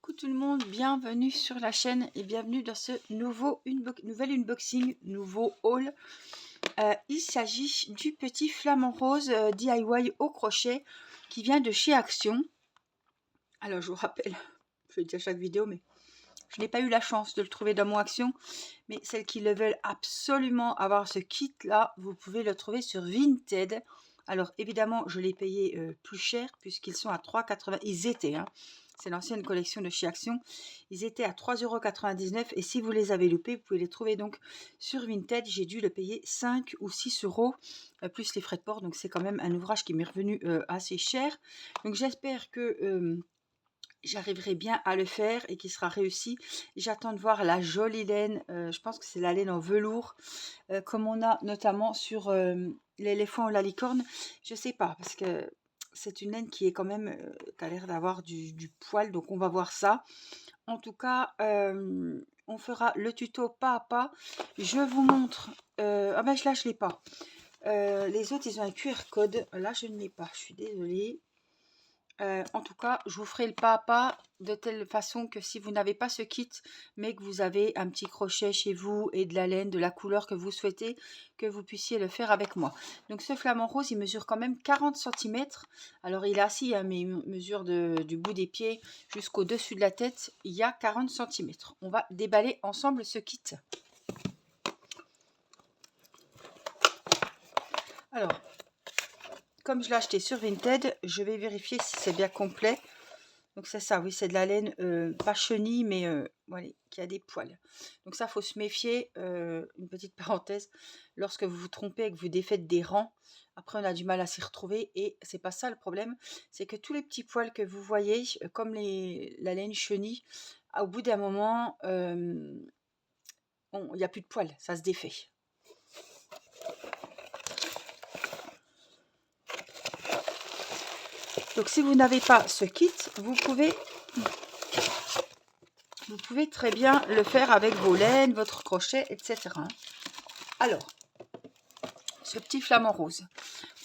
Coucou tout le monde, bienvenue sur la chaîne et bienvenue dans ce nouvel unboxing, nouveau haul. Il s'agit du petit flamant rose DIY au crochet qui vient de chez Action. Alors je vous rappelle, je le dis à chaque vidéo, mais je n'ai pas eu la chance de le trouver dans mon Action. Mais celles qui le veulent absolument avoir ce kit là, vous pouvez le trouver sur Vinted. Alors évidemment, je l'ai payé plus cher puisqu'ils sont à 3,80 €. Ils étaient, hein. C'est l'ancienne collection de chez Action. Ils étaient à 3,99 € et si vous les avez loupés, vous pouvez les trouver donc sur Vinted. J'ai dû le payer 5 ou 6 € plus les frais de port. Donc c'est quand même un ouvrage qui m'est revenu assez cher. Donc j'espère que j'arriverai bien à le faire et qu'il sera réussi. J'attends de voir la jolie laine. Je pense que c'est la laine en velours comme on a notamment sur l'éléphant ou la licorne. Je sais pas parce que c'est une laine qui est quand même qui a l'air d'avoir du poil, donc on va voir ça. En tout cas, on fera le tuto pas à pas. Je vous montre. Ah ben là je l'ai pas. Les autres ils ont un QR code. Là je ne l'ai pas. Je suis désolée. En tout cas, je vous ferai le pas à pas de telle façon que si vous n'avez pas ce kit, mais que vous avez un petit crochet chez vous et de la laine, de la couleur que vous souhaitez, que vous puissiez le faire avec moi. Donc ce flamant rose, il mesure quand même 40 cm. Alors il est assis, hein, mais il mesure du bout des pieds jusqu'au-dessus de la tête. Il y a 40 cm. On va déballer ensemble ce kit. Alors, comme je l'ai acheté sur Vinted, je vais vérifier si c'est bien complet. Donc c'est ça, oui, c'est de la laine, pas chenille, mais voilà, qui a des poils. Donc ça, faut se méfier, une petite parenthèse, lorsque vous vous trompez et que vous défaites des rangs, après on a du mal à s'y retrouver et c'est pas ça le problème, c'est que tous les petits poils que vous voyez, comme la laine chenille, au bout d'un moment, il n'y a plus de poils, ça se défait. Donc si vous n'avez pas ce kit, vous pouvez très bien le faire avec vos laines, votre crochet, etc. Alors, ce petit flamant rose,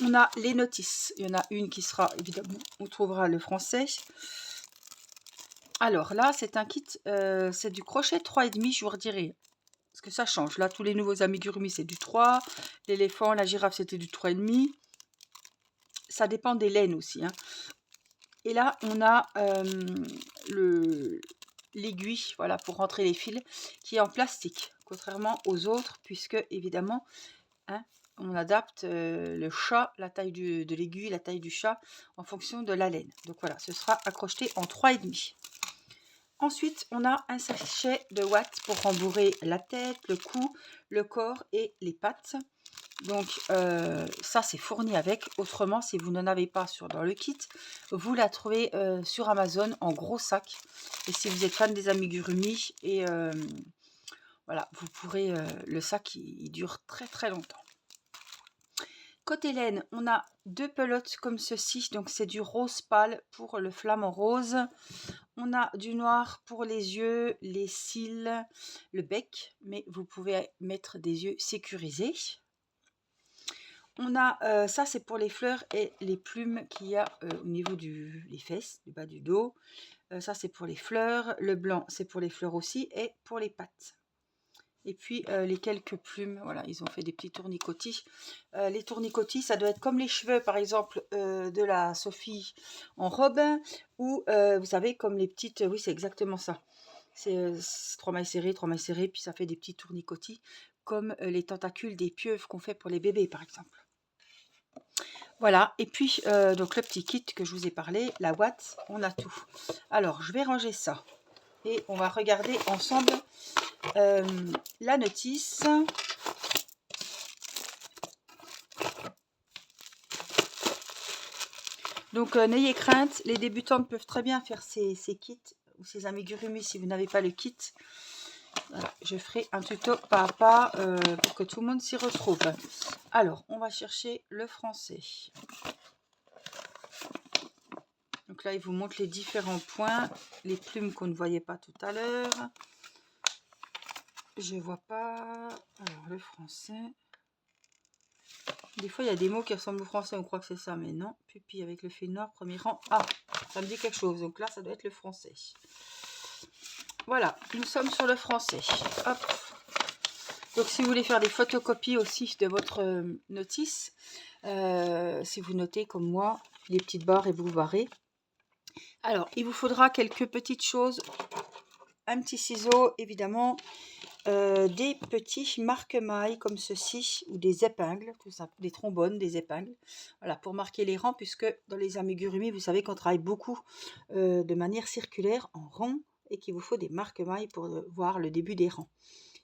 on a les notices. Il y en a une qui sera, évidemment, on trouvera le français. Alors là, c'est un kit, c'est du crochet 3,5, je vous redirai. Parce que ça change. Là, tous les nouveaux amigurumi, c'est du 3. L'éléphant, la girafe, c'était du 3,5. Ça dépend des laines aussi, hein. Et là, on a l'aiguille, voilà, pour rentrer les fils, qui est en plastique, contrairement aux autres, puisque, évidemment, hein, on adapte le chat, la taille de l'aiguille, la taille du chat, en fonction de la laine. Donc voilà, ce sera accroché en 3,5. Ensuite, on a un sachet de watts pour rembourrer la tête, le cou, le corps et les pattes. Donc ça c'est fourni avec. Autrement, si vous n'en avez pas dans le kit, vous la trouvez sur Amazon en gros sac. Et si vous êtes fan des amigurumi, et voilà, vous pourrez, le sac il dure très très longtemps. Côté laine, on a 2 pelotes comme ceci, donc c'est du rose pâle pour le flamant rose. On a du noir pour les yeux, les cils, le bec, mais vous pouvez mettre des yeux sécurisés. On a, ça c'est pour les fleurs et les plumes qu'il y a au niveau des fesses, du bas du dos. Ça c'est pour les fleurs, le blanc c'est pour les fleurs aussi et pour les pattes. Et puis les quelques plumes, voilà, ils ont fait des petits tournicotis. Les tournicotis, ça doit être comme les cheveux, par exemple, de la Sophie en robe, ou vous savez, comme les petites, oui, c'est exactement ça. C'est 3 mailles serrées, puis ça fait des petits tournicotis, comme les tentacules des pieuvres qu'on fait pour les bébés, par exemple. Voilà, et puis donc le petit kit que je vous ai parlé, la ouate, on a tout. Alors, je vais ranger ça, et on va regarder ensemble la notice. Donc n'ayez crainte, les débutantes peuvent très bien faire ces kits ou ces amigurumi si vous n'avez pas le kit. Voilà, je ferai un tuto pas à pas pour que tout le monde s'y retrouve. Alors, on va chercher le français. Donc là, il vous montre les différents points, les plumes qu'on ne voyait pas tout à l'heure. Je vois pas. Alors, le français. Des fois, il y a des mots qui ressemblent au français, on croit que c'est ça, mais non. Pupille avec le fil noir, premier rang. Ah, ça me dit quelque chose. Donc là, ça doit être le français. Voilà, nous sommes sur le français. Hop. Donc, si vous voulez faire des photocopies aussi de votre notice, si vous notez comme moi les petites barres et vous barrez. Alors, il vous faudra quelques petites choses. Un petit ciseau, évidemment. Des petits marque-mailles comme ceci, ou des épingles, tout ça, des trombones, des épingles. Voilà, pour marquer les rangs, puisque dans les amigurumi, vous savez qu'on travaille beaucoup de manière circulaire, en rond, et qu'il vous faut des marque-mailles pour voir le début des rangs.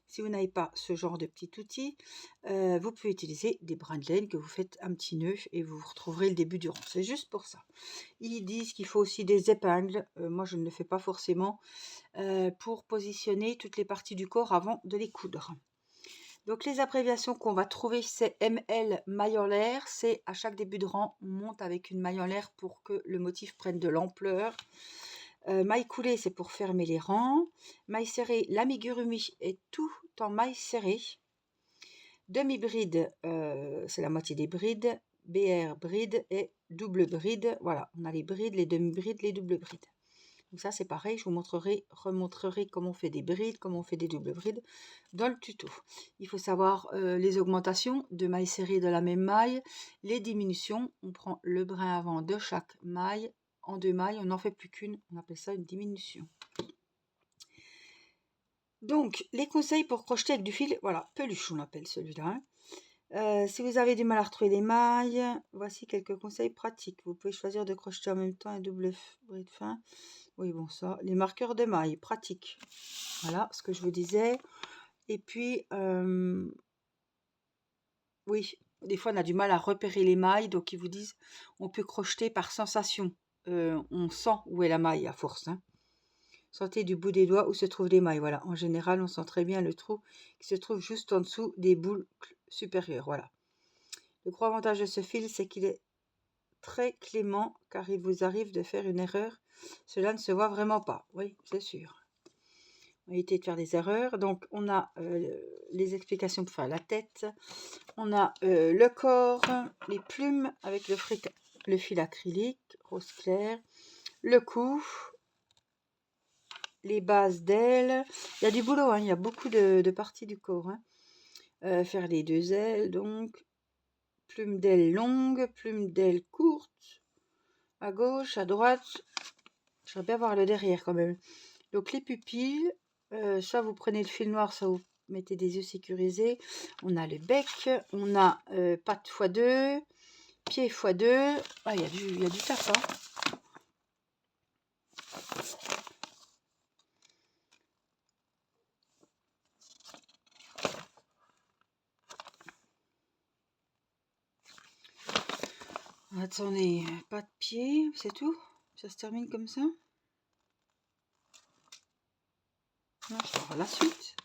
Si vous n'avez pas ce genre de petit outil, vous pouvez utiliser des brins de laine que vous faites un petit nœud et vous retrouverez le début du rang. C'est juste pour ça. Ils disent qu'il faut aussi des épingles. Moi, je ne le fais pas forcément pour positionner toutes les parties du corps avant de les coudre. Donc, les abréviations qu'on va trouver, c'est ML maille en l'air. C'est à chaque début de rang, on monte avec une maille en l'air pour que le motif prenne de l'ampleur. Maille coulée, c'est pour fermer les rangs. Maille serrée, l'amigurumi est tout en maille serrée. Demi-bride, c'est la moitié des brides. BR bride et double bride. Voilà, on a les brides, les demi-brides, les doubles brides. Donc ça, c'est pareil, je vous remontrerai comment on fait des brides, comment on fait des doubles brides dans le tuto. Il faut savoir les augmentations de mailles serrées de la même maille, les diminutions. On prend le brin avant de chaque maille. En 2 mailles, on n'en fait plus qu'une, on appelle ça une diminution. Donc, les conseils pour crocheter avec du fil, voilà, peluche on l'appelle celui-là. Si vous avez du mal à retrouver les mailles, voici quelques conseils pratiques. Vous pouvez choisir de crocheter en même temps un double bride fin. Oui, bon, ça, les marqueurs de mailles, pratique. Voilà ce que je vous disais. Et puis, oui, des fois on a du mal à repérer les mailles, donc ils vous disent on peut crocheter par sensation. On sent où est la maille à force. Hein. Sentez du bout des doigts où se trouvent les mailles. Voilà, en général, on sent très bien le trou qui se trouve juste en dessous des boucles supérieures. Voilà. Le gros avantage de ce fil, c'est qu'il est très clément car il vous arrive de faire une erreur. Cela ne se voit vraiment pas. Oui, c'est sûr. On va éviter de faire des erreurs. Donc, on a les explications pour faire la tête. On a le corps, les plumes avec le fil acrylique, rose clair, le cou, les bases d'ailes. Il y a du boulot, hein, il y a beaucoup de parties du corps. Hein. Faire les 2 ailes, donc. Plumes d'ailes longues, plumes d'ailes courtes. À gauche, à droite. J'aimerais bien voir le derrière quand même. Donc les pupilles, soit vous prenez le fil noir, soit vous mettez des yeux sécurisés. On a le bec, on a pattes x2, pieds x2. Ah, il y a du taf, hein. Attendez, pas de pied, c'est tout? Ça se termine comme ça? Non, je vais voir la suite.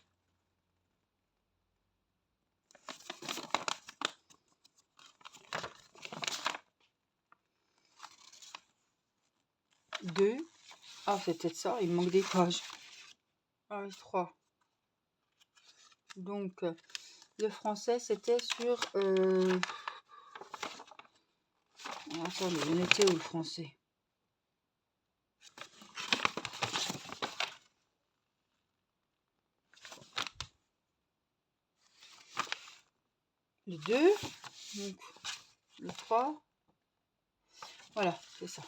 Deux. Ah, c'est peut-être ça, il me manque des pages. Ah oui, 3. Donc, le français, c'était sur... Attendez, on était où le français? Le 2, donc le 3. Voilà, c'est ça.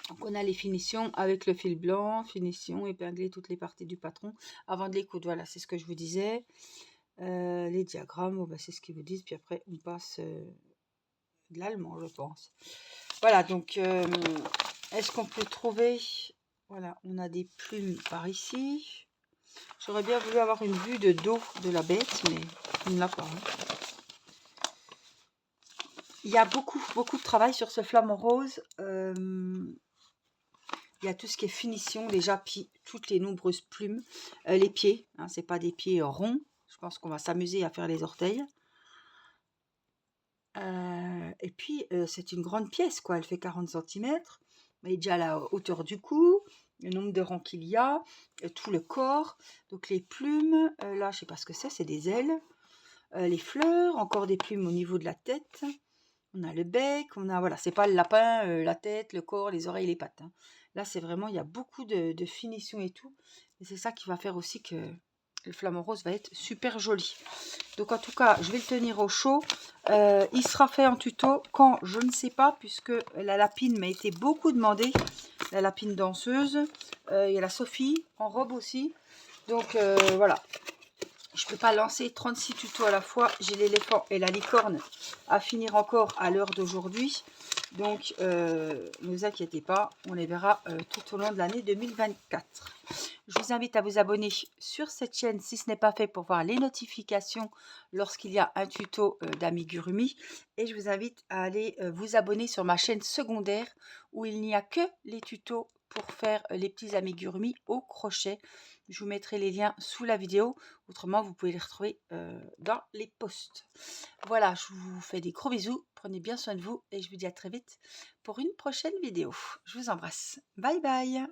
Donc on a les finitions avec le fil blanc, finition, épingler toutes les parties du patron avant de les coudre. Voilà, c'est ce que je vous disais. Les diagrammes, bon, bah, c'est ce qu'ils vous disent. Puis après, on passe de l'allemand, je pense. Voilà, donc est-ce qu'on peut trouver... Voilà, on a des plumes par ici. J'aurais bien voulu avoir une vue de dos de la bête, mais on ne l'a pas. Hein. Il y a beaucoup de travail sur ce flamant rose. Il y a tout ce qui est finition, déjà, puis toutes les nombreuses plumes. Les pieds, hein, c'est pas des pieds ronds. Je pense qu'on va s'amuser à faire les orteils. Et puis, c'est une grande pièce, quoi. Elle fait 40 cm. Elle est déjà à la hauteur du cou. Le nombre de rangs qu'il y a. Tout le corps. Donc, les plumes. Là, je sais pas ce que c'est des ailes. Les fleurs. Encore des plumes au niveau de la tête. On a le bec, on a, voilà, c'est pas le lapin, la tête, le corps, les oreilles, les pattes. Hein. Là, c'est vraiment, il y a beaucoup de finition et tout. Et c'est ça qui va faire aussi que le flamant rose va être super joli. Donc en tout cas, je vais le tenir au chaud. Il sera fait en tuto quand, je ne sais pas, puisque la lapine m'a été beaucoup demandée. La lapine danseuse. Il y a la Sophie en robe aussi. Donc voilà. Je ne peux pas lancer 36 tutos à la fois. J'ai l'éléphant et la licorne à finir encore à l'heure d'aujourd'hui. Donc, ne vous inquiétez pas, on les verra tout au long de l'année 2024. Je vous invite à vous abonner sur cette chaîne si ce n'est pas fait pour voir les notifications lorsqu'il y a un tuto d'amigurumi. Et je vous invite à aller vous abonner sur ma chaîne secondaire où il n'y a que les tutos pour faire les petits amigurumi au crochet. Je vous mettrai les liens sous la vidéo. Autrement, vous pouvez les retrouver dans les posts. Voilà, je vous fais des gros bisous. Prenez bien soin de vous et je vous dis à très vite pour une prochaine vidéo. Je vous embrasse. Bye bye.